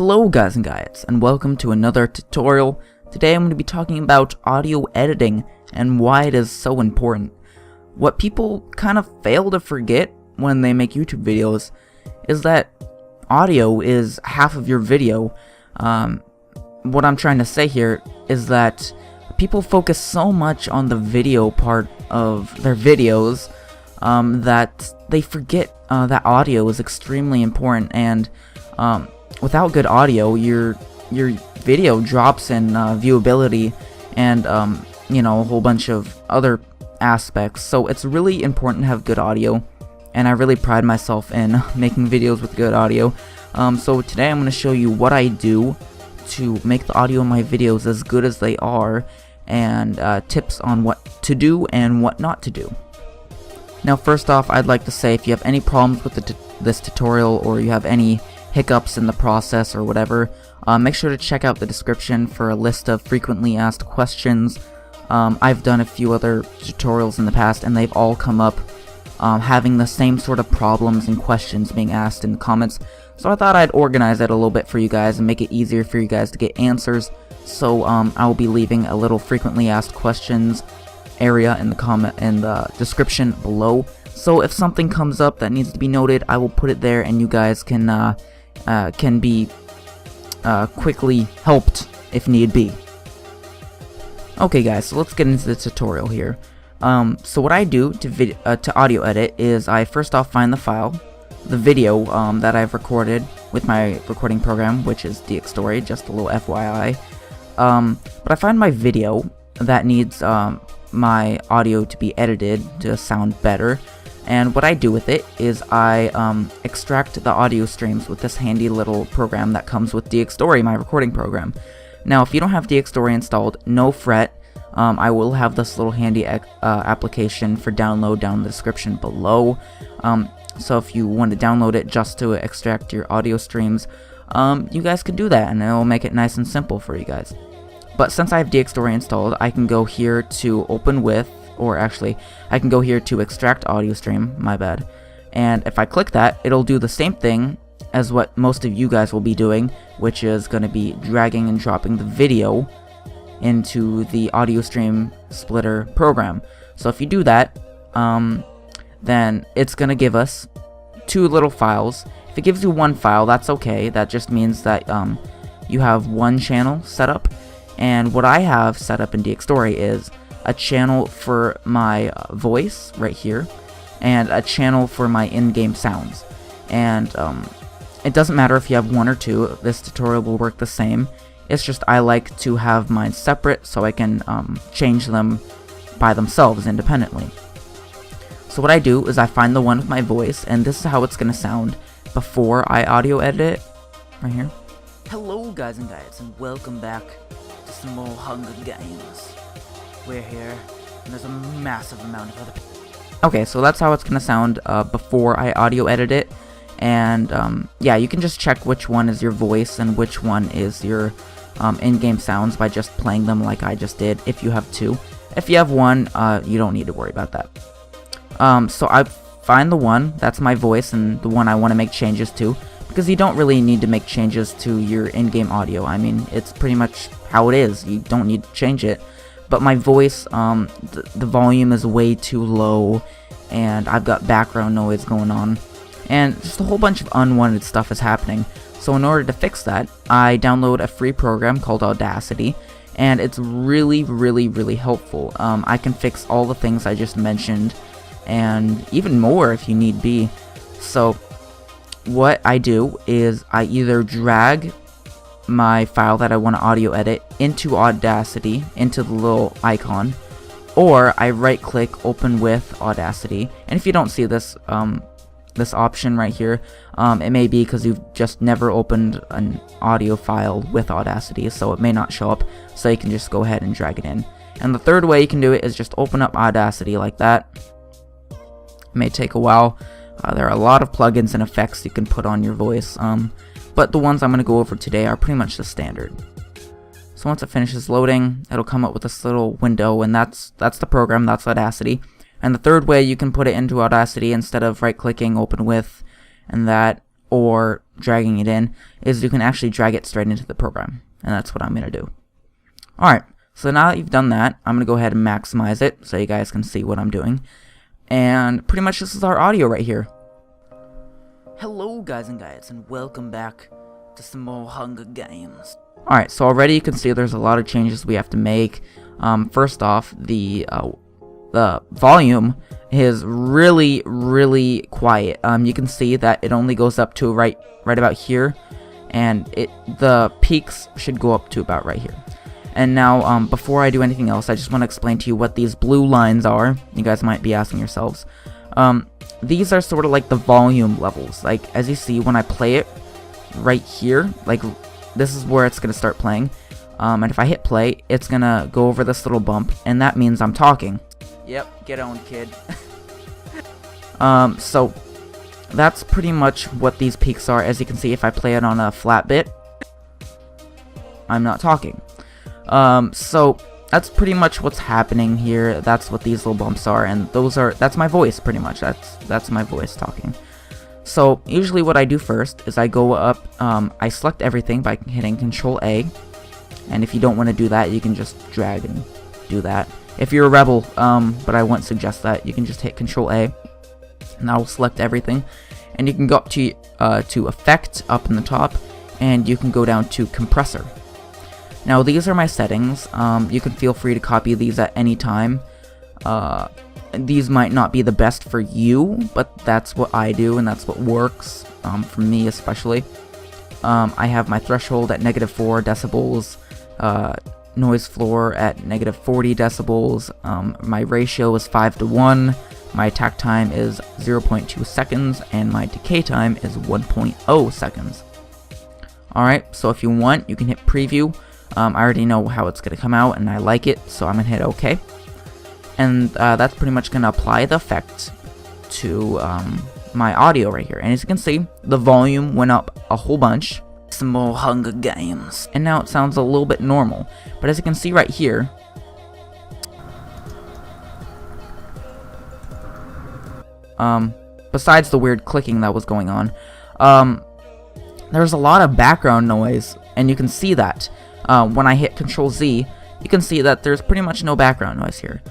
Hello guys and guyettes, and welcome to another tutorial. Today I'm going to be talking about audio editing and why it is so important. What people kind of fail to forget when they make YouTube videos is that audio is half of your video. What I'm trying to say here is that people focus so much on the video part of their videos that they forget that audio is extremely important, and without good audio, your video drops in viewability and a whole bunch of other aspects. So it's really important to have good audio, and I really pride myself in making videos with good audio. So today I'm going to show you what I do to make the audio in my videos as good as they are, and tips on what to do and what not to do. Now first off, I'd like to say if you have any problems with this tutorial, or you have any hiccups in the process or whatever, make sure to check out the description for a list of frequently asked questions. I've done a few other tutorials in the past, and they've all come up having the same sort of problems and questions being asked in the comments. So I thought I'd organize it a little bit for you guys and make it easier for you guys to get answers. So I will be leaving a little frequently asked questions area in the description below. So if something comes up that needs to be noted, I will put it there, and you guys can be quickly helped if need be. Okay guys, so let's get into the tutorial here. So what I do to audio edit is I first off find the video that I've recorded with my recording program, which is DxStory, just a little FYI. But I find my video that needs my audio to be edited to sound better. And what I do with it is I extract the audio streams with this handy little program that comes with DxStory, my recording program. Now, if you don't have DxStory installed, no fret. I will have this little handy application for download down in the description below. So if you want to download it just to extract your audio streams, you guys can do that, and it will make it nice and simple for you guys. But since I have DxStory installed, I can go here to open with, or actually, I can go here to extract audio stream, my bad. And if I click that, it'll do the same thing as what most of you guys will be doing, which is going to be dragging and dropping the video into the audio stream splitter program. So if you do that, then it's going to give us two little files. If it gives you one file, that's okay. That just means that you have one channel set up. And what I have set up in DxStory is a channel for my voice right here, and a channel for my in-game sounds. And it doesn't matter if you have one or two, this tutorial will work the same. It's just I like to have mine separate so I can change them by themselves independently. So what I do is I find the one with my voice, and this is how it's going to sound before I audio edit it, right here. Hello guys and guys, and welcome back to some more Hunger Games. We're here, and there's a massive amount of other people. Okay, so that's how it's going to sound before I audio edit it. And yeah, you can just check which one is your voice and which one is your in-game sounds by just playing them like I just did, if you have two. If you have one, you don't need to worry about that. So I find the one that's my voice and the one I want to make changes to, because you don't really need to make changes to your in-game audio. I mean, it's pretty much how it is. You don't need to change it. But my voice, the volume is way too low, and I've got background noise going on, and just a whole bunch of unwanted stuff is happening. So in order to fix that, I download a free program called Audacity, and it's really, really, really helpful. I can fix all the things I just mentioned, and even more if you need be. So what I do is I either drag my file that I want to audio edit into Audacity, into the little icon, or I right click open with Audacity. And if you don't see this this option right here, it may be because you've just never opened an audio file with Audacity, so it may not show up, so you can just go ahead and drag it in. And the third way you can do it is just open up Audacity like that. It may take a while. There are a lot of plugins and effects you can put on your voice, but the ones I'm going to go over today are pretty much the standard. So once it finishes loading, it'll come up with this little window, and that's the program, that's Audacity. And the third way you can put it into Audacity, instead of right-clicking open with and that, or dragging it in is you can actually drag it straight into the program, and that's what I'm going to do. Alright, so now that you've done that, I'm going to go ahead and maximize it so you guys can see what I'm doing. And pretty much this is our audio right here. Hello guys and guys, and welcome back to some more Hunger Games. Alright, so already you can see there's a lot of changes we have to make. First off, the volume is really quiet. You can see that it only goes up to right about here, and the peaks should go up to about right here. And now, before I do anything else, I just want to explain to you what these blue lines are. You guys might be asking yourselves. These are sort of like the volume levels. Like, as you see, when I play it right here, like, this is where it's going to start playing. And if I hit play, it's going to go over this little bump, and that means I'm talking. Yep, get on, kid. So, that's pretty much what these peaks are. As you can see, if I play it on a flat bit, I'm not talking. So that's pretty much what's happening here. That's what these little bumps are, and that's my voice pretty much. That's my voice talking. So usually what I do first is I go up, I select everything by hitting Control A, and if you don't want to do that, you can just drag and do that. If you're a rebel, but I wouldn't suggest that, you can just hit Control A, and that will select everything, and you can go up to Effect up in the top, and you can go down to Compressor. Now these are my settings. You can feel free to copy these at any time. These might not be the best for you, but that's what I do, and that's what works, for me especially. I have my threshold at -4 decibels, noise floor at -40 decibels, my ratio is 5:1, my attack time is 0.2 seconds, and my decay time is 1.0 seconds. Alright, so if you want, you can hit preview. I already know how it's going to come out, and I like it, so I'm going to hit OK. And that's pretty much going to apply the effect to my audio right here. And as you can see, the volume went up a whole bunch. Some more Hunger Games. And now it sounds a little bit normal. But as you can see right here, besides the weird clicking that was going on, there's a lot of background noise, and you can see that. When I hit Control Z, you can see that there's pretty much no background noise here.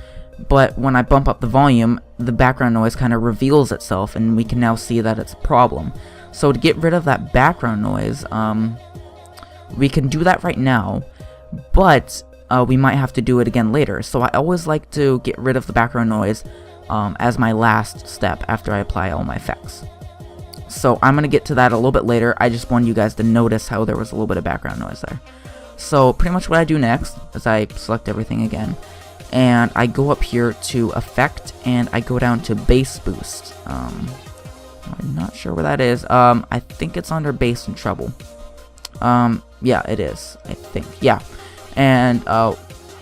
But when I bump up the volume, the background noise kind of reveals itself, and we can now see that it's a problem. So to get rid of that background noise, we can do that right now, but we might have to do it again later. So I always like to get rid of the background noise as my last step after I apply all my effects. So I'm going to get to that a little bit later. I just wanted you guys to notice how there was a little bit of background noise there. So pretty much what I do next is I select everything again, and I go up here to Effect, and I go down to Bass Boost. I'm not sure where that is. I think it's under Bass and Treble. Yeah, it is, I think. Yeah. And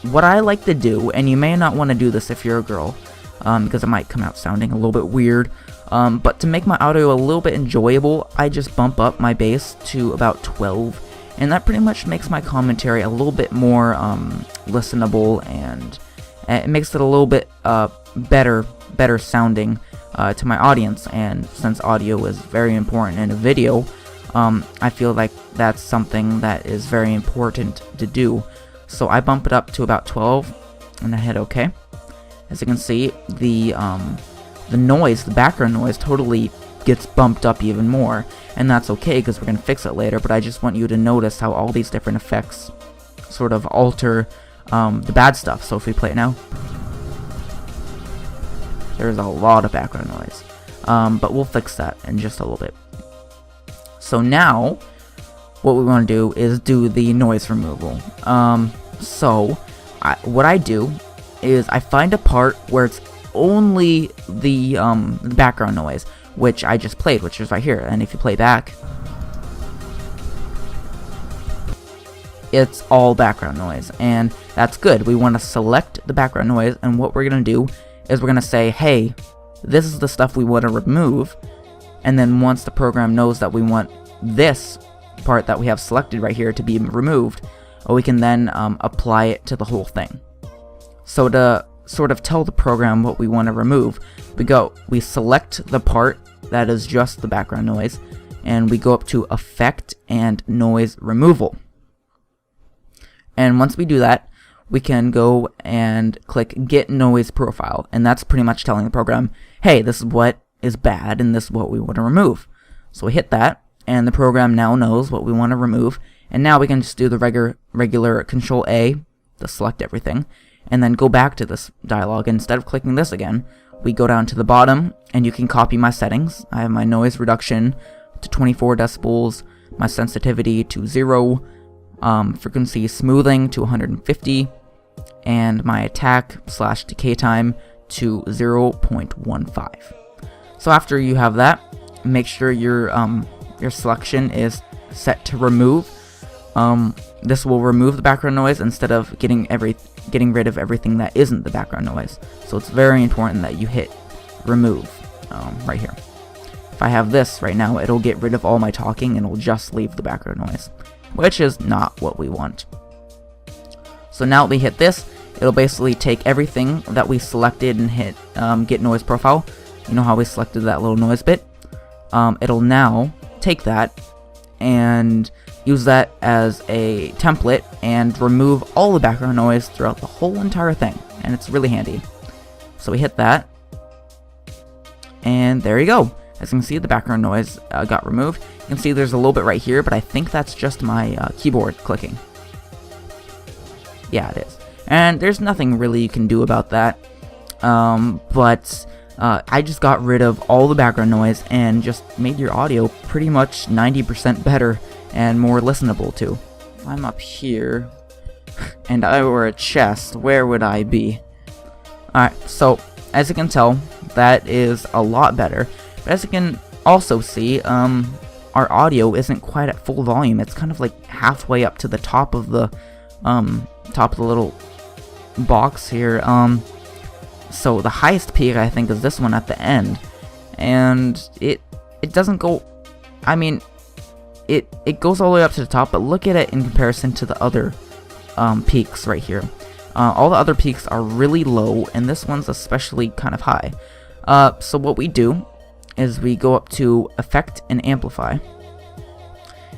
what I like to do, and you may not want to do this if you're a girl, because it might come out sounding a little bit weird, but to make my audio a little bit enjoyable, I just bump up my bass to about 12. And that pretty much makes my commentary a little bit more listenable, and it makes it a little bit better sounding to my audience. And since audio is very important in a video, I feel like that's something that is very important to do. So I bump it up to about 12, and I hit OK. As you can see, the noise, the background noise, totally gets bumped up even more. And that's okay, because we're going to fix it later, but I just want you to notice how all these different effects sort of alter the bad stuff. So if we play it now, there's a lot of background noise, but we'll fix that in just a little bit. So now, what we want to do is do the noise removal. What I do is I find a part where it's only the background noise, which I just played, which is right here. And if you play back, it's all background noise, and that's good. We want to select the background noise, and what we're going to do is we're going to say, hey, this is the stuff we want to remove, and then once the program knows that we want this part that we have selected right here to be removed, we can then apply it to the whole thing. So to sort of tell the program what we want to remove, we select the part that is just the background noise, and we go up to Effect and Noise Removal. And once we do that, we can go and click Get Noise Profile, and that's pretty much telling the program, hey, this is what is bad and this is what we want to remove. So we hit that, and the program now knows what we want to remove, and now we can just do the regular Control A to select everything, and then go back to this dialog. Instead of clicking this again, we go down to the bottom, and you can copy my settings. I have my noise reduction to 24 decibels, my sensitivity to 0, frequency smoothing to 150, and my attack/decay time to 0.15. So after you have that, make sure your selection is set to remove. This will remove the background noise instead of getting rid of everything that isn't the background noise. So it's very important that you hit remove right here. If I have this right now, it'll get rid of all my talking and it'll just leave the background noise, which is not what we want. So now we hit this, it'll basically take everything that we selected and hit Get Noise Profile. You know how we selected that little noise bit? It'll now take that and use that as a template and remove all the background noise throughout the whole entire thing, and it's really handy. So we hit that, and there you go. As you can see, the background noise got removed. You can see there's a little bit right here, but I think that's just my keyboard clicking. Yeah, it is. And there's nothing really you can do about that, but I just got rid of all the background noise and just made your audio pretty much 90% better and more listenable too. If I'm up here and I were a chest, where would I be? Alright, so as you can tell, that is a lot better. But as you can also see, our audio isn't quite at full volume. It's kind of like halfway up to the top of the little box here. So the highest peak I think is this one at the end, and it doesn't go. I mean, it goes all the way up to the top, but look at it in comparison to the other peaks right here. All the other peaks are really low, and this one's especially kind of high. So what we do is we go up to Effect and Amplify,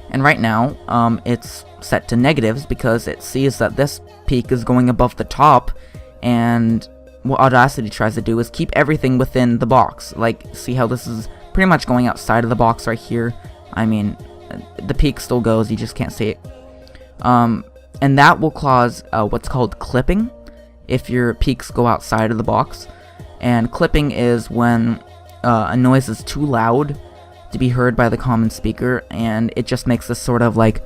and right now it's set to negatives because it sees that this peak is going above the top, and what Audacity tries to do is keep everything within the box. Like, see how this is pretty much going outside of the box right here? I mean, the peak still goes, you just can't see it. And that will cause what's called clipping if your peaks go outside of the box. And clipping is when a noise is too loud to be heard by the common speaker, and it just makes this sort of like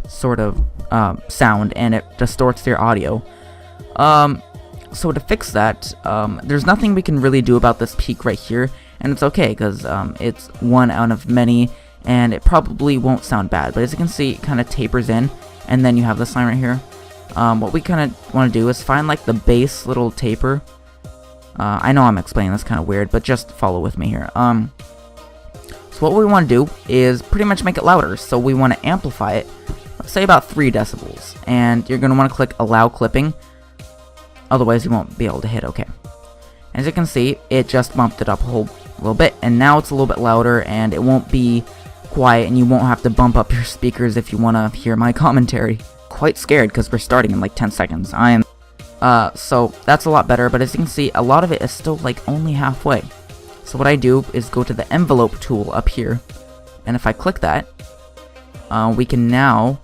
sound, and it distorts your audio. So to fix that, there's nothing we can really do about this peak right here, and it's okay because it's one out of many, and it probably won't sound bad. But as you can see, it kind of tapers in, and then you have this line right here. What we kind of want to do is find like the base little taper. I know I'm explaining this kind of weird, but just follow with me here. So what we want to do is pretty much make it louder. So we want to amplify it, let's say about 3 decibels, and you're going to want to click Allow Clipping. Otherwise, you won't be able to hit OK. As you can see, it just bumped it up a whole little bit, and now it's a little bit louder, and it won't be quiet, and you won't have to bump up your speakers if you want to hear my commentary. Quite scared because we're starting in like 10 seconds. I am. So that's a lot better, but as you can see, a lot of it is still like only halfway. So what I do is go to the envelope tool up here, and if I click that, we can now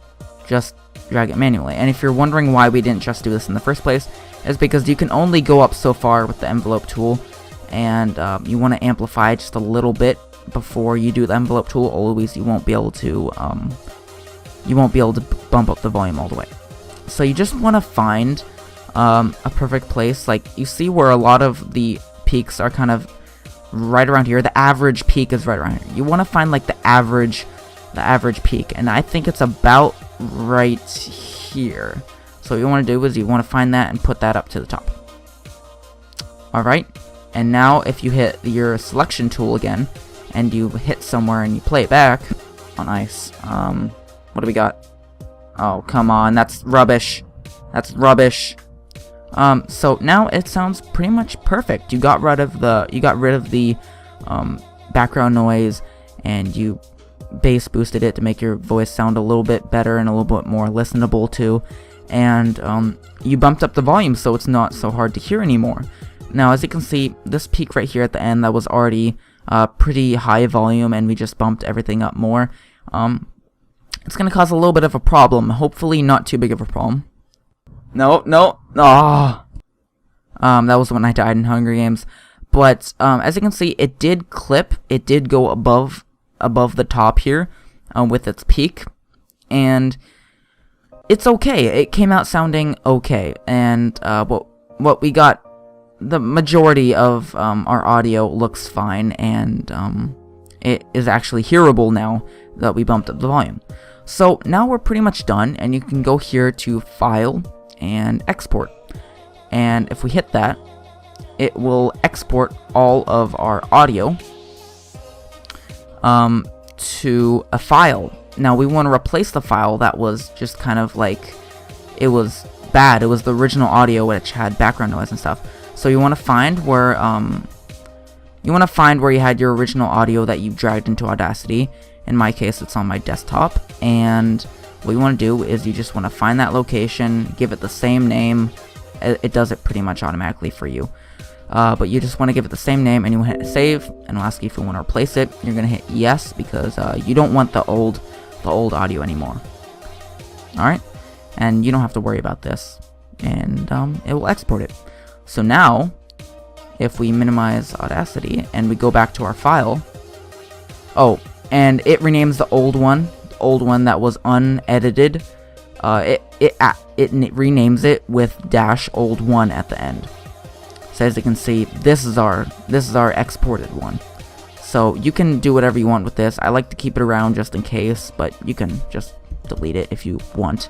just drag it manually. And if you're wondering why we didn't just do this in the first place, is because you can only go up so far with the envelope tool, and you want to amplify just a little bit before you do the envelope tool. Always, you won't be able to bump up the volume all the way. So you just want to find a perfect place. Like, you see where a lot of the peaks are kind of right around here. The average peak is right around here. You want to find like the average peak, and I think it's about right here. So what you want to do is you want to find that and put that up to the top. Alright, and now if you hit your selection tool again, and you hit somewhere and you play it back, oh nice, what do we got? Oh, come on, that's rubbish. That's rubbish. So now it sounds pretty much perfect. You got rid of the background noise, and you bass boosted it to make your voice sound a little bit better and a little bit more listenable too, and you bumped up the volume so it's not so hard to hear anymore. Now, as you can see, this peak right here at the end that was already pretty high volume, and we just bumped everything up more. It's gonna cause a little bit of a problem. Hopefully not too big of a problem. No. That was when I died in Hunger Games. But as you can see, it did clip. It did go above the top here with its peak, and it's okay. It came out sounding okay, and what we got, the majority of our audio looks fine, and it is actually hearable now that we bumped up the volume. So now we're pretty much done, and you can go here to File and Export, and if we hit that, it will export all of our audio to a file. Now we want to replace the file that was just kind of like, it was bad. It was the original audio which had background noise and stuff. So you want to find where you had your original audio that you dragged into Audacity. In my case, it's on my desktop, and what you want to do is you just want to find that location, give it the same name. It does it pretty much automatically for you. But you just want to give it the same name, and you want to hit save, and it'll ask you if you want to replace it. You're going to hit yes, because you don't want the old audio anymore. Alright, and you don't have to worry about this, and it will export it. So now, if we minimize Audacity, and we go back to our file, and it renames the old one that was unedited. It renames it with -old1 at the end. So as you can see, this is our exported one. So you can do whatever you want with this. I like to keep it around just in case, but you can just delete it if you want.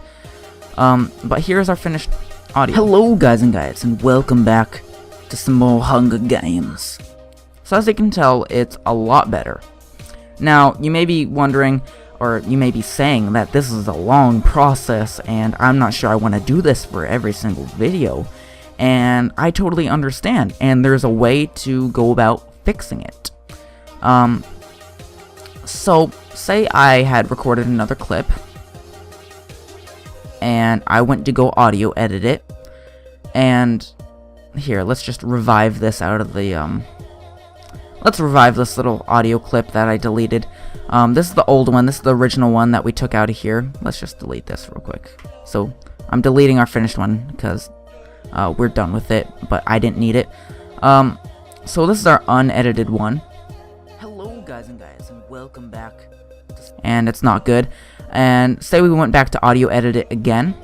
But here's our finished audio. Hello guys and guyettes, and welcome back to some more Hunger Games. So as you can tell, it's a lot better. Now, you may be wondering, or you may be saying that this is a long process, and I'm not sure I want to do this for every single video. And I totally understand, and there's a way to go about fixing it. So, say I had recorded another clip, and I went to go audio edit it, and here, let's just revive this out of the, let's revive this little audio clip that I deleted. This is the old one. This is the original one that we took out of here. Let's just delete this real quick. So I'm deleting our finished one because we're done with it, but I didn't need it. So this is our unedited one. Hello guys and guyettes, and welcome back. And it's not good. And say we went back to audio edit it again.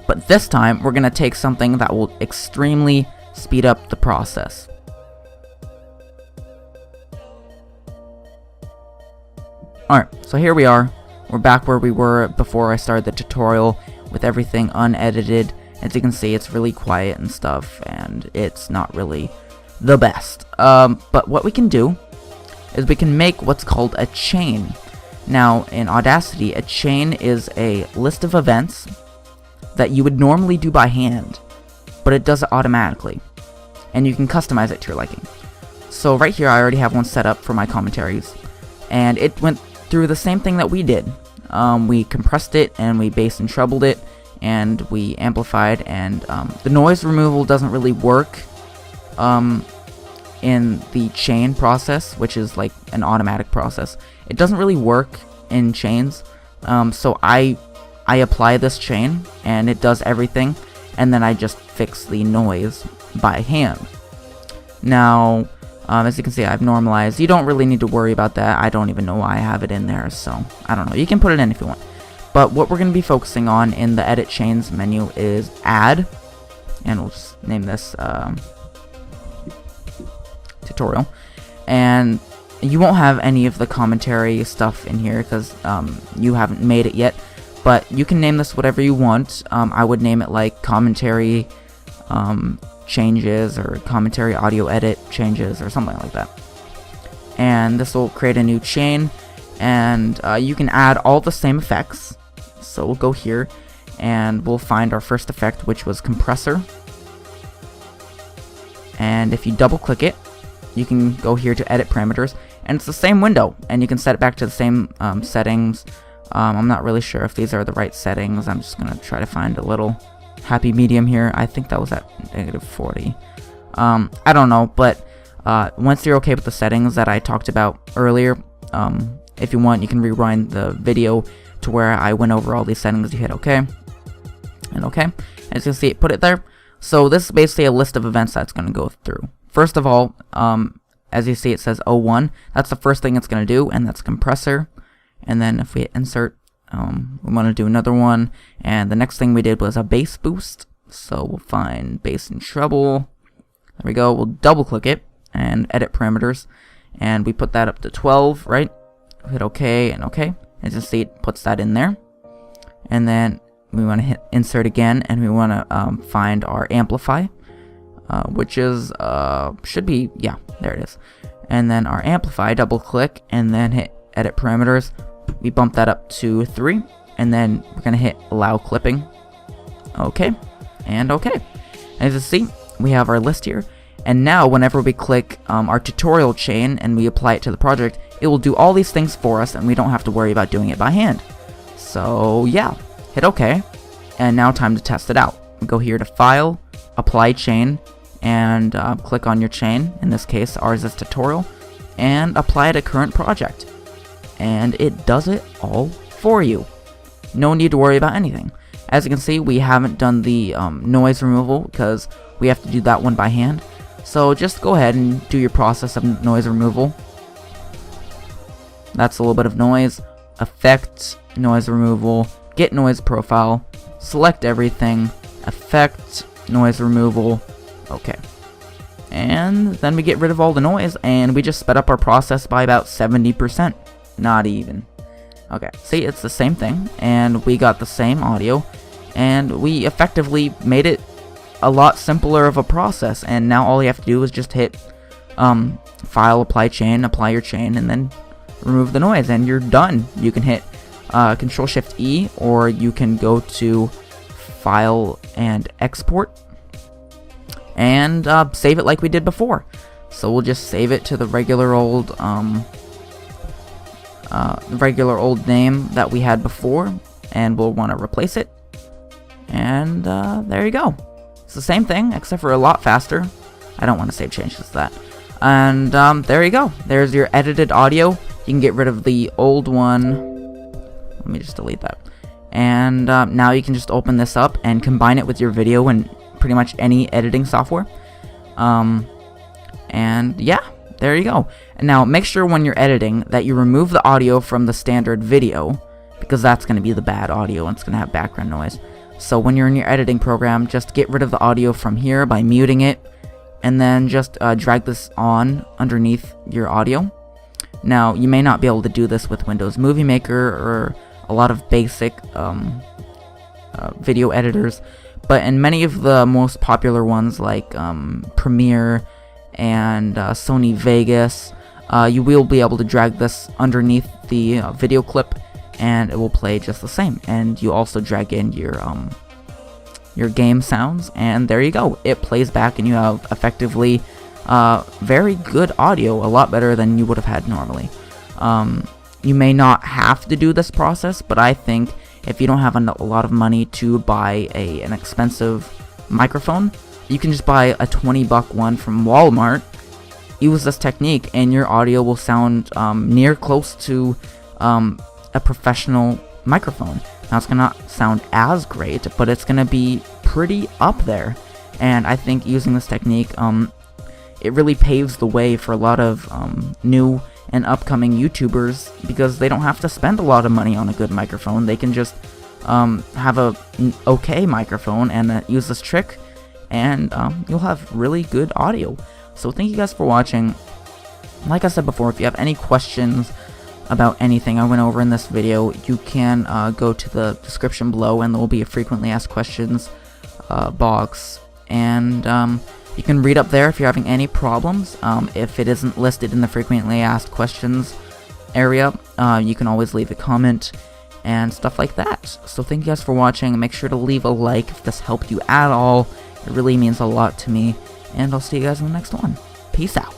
But this time we're going to take something that will extremely speed up the process. Alright, so here we are. We're back where we were before I started the tutorial with everything unedited. As you can see, it's really quiet and stuff, and it's not really the best. But what we can do is we can make what's called a chain. Now, in Audacity, a chain is a list of events that you would normally do by hand, but it does it automatically. And you can customize it to your liking. So right here, I already have one set up for my commentaries, and it went through the same thing that we did. We compressed it, and we bass and trebled it, and we amplified, and the noise removal doesn't really work in the chain process, which is like an automatic process. It doesn't really work in chains, so I apply this chain, and it does everything, and then I just fix the noise by hand. Now, as you can see, I've normalized. You don't really need to worry about that. I don't even know why I have it in there, so I don't know. You can put it in if you want. But what we're going to be focusing on in the Edit Chains menu is Add, and we'll just name this Tutorial. And you won't have any of the commentary stuff in here because you haven't made it yet. But you can name this whatever you want. I would name it like Commentary Changes, or Commentary Audio Edit Changes, or something like that. And this will create a new chain, and you can add all the same effects. So we'll go here, and we'll find our first effect, which was Compressor. And if you double click it, you can go here to edit parameters, and it's the same window, and you can set it back to the same settings. I'm not really sure if these are the right settings. I'm just gonna try to find a little happy medium here. I think that was at -40. I don't know, but once you're okay with the settings that I talked about earlier, if you want, you can rewind the video to where I went over all these settings. You hit OK, and OK. As you can see, it put it there. So this is basically a list of events that's going to go through. First of all, as you see, it says 01. That's the first thing it's going to do, and that's compressor. And then if we hit insert, we want to do another one. And the next thing we did was a bass boost. So we'll find bass and treble. There we go. We'll double click it and edit parameters. And we put that up to 12, right? Hit OK and OK. As you see, it puts that in there. And then we want to hit insert again, and we want to find our amplify, which is should be, yeah, there it is. And then our amplify, double click, and then hit edit parameters. We bump that up to 3, and then we're gonna hit allow clipping. Okay, and okay. As you see, we have our list here. And now whenever we click our tutorial chain and we apply it to the project, it will do all these things for us, and we don't have to worry about doing it by hand. So yeah, hit OK, and now time to test it out. Go here to File, Apply Chain, and click on your chain. In this case, ours is tutorial, and apply to current project. And it does it all for you. No need to worry about anything. As you can see, we haven't done the noise removal because we have to do that one by hand. So just go ahead and do your process of noise removal. That's a little bit of noise. Effect, noise removal, get noise profile, select everything, effect, noise removal, okay. And then we get rid of all the noise, and we just sped up our process by about 70%. Not even. Okay, see, it's the same thing, and we got the same audio, and we effectively made it a lot simpler of a process. And now all you have to do is just hit File, Apply Chain, apply your chain, and then remove the noise, and you're done. You can hit Control-Shift-E, or you can go to File and Export, and save it like we did before. So we'll just save it to the regular old name that we had before, and we'll want to replace it. And there you go. It's the same thing, except for a lot faster. I don't want to save changes to that. And there you go. There's your edited audio. You can get rid of the old one. Let me just delete that. And now you can just open this up and combine it with your video in pretty much any editing software. And yeah, there you go. And now make sure when you're editing that you remove the audio from the standard video, because that's going to be the bad audio and it's going to have background noise. So when you're in your editing program, just get rid of the audio from here by muting it, and then just drag this on underneath your audio. Now, you may not be able to do this with Windows Movie Maker or a lot of basic video editors, but in many of the most popular ones like Premiere and Sony Vegas, you will be able to drag this underneath the video clip, and it will play just the same. And you also drag in your game sounds, and there you go. It plays back, and you have effectively very good audio, a lot better than you would have had normally. You may not have to do this process, but I think if you don't have a lot of money to buy an expensive microphone, you can just buy a $20 one from Walmart, use this technique, and your audio will sound near close to a professional microphone. Now, it's gonna not sound as great, but it's gonna be pretty up there. And I think using this technique, it really paves the way for a lot of new and upcoming YouTubers, because they don't have to spend a lot of money on a good microphone. They can just have an okay microphone and use this trick, and you'll have really good audio. So thank you guys for watching. Like I said before, if you have any questions about anything I went over in this video, you can go to the description below, and there will be a frequently asked questions box, and you can read up there if you're having any problems. If it isn't listed in the frequently asked questions area, you can always leave a comment and stuff like that. So thank you guys for watching. Make sure to leave a like if this helped you at all. It really means a lot to me, and I'll see you guys in the next one. Peace out.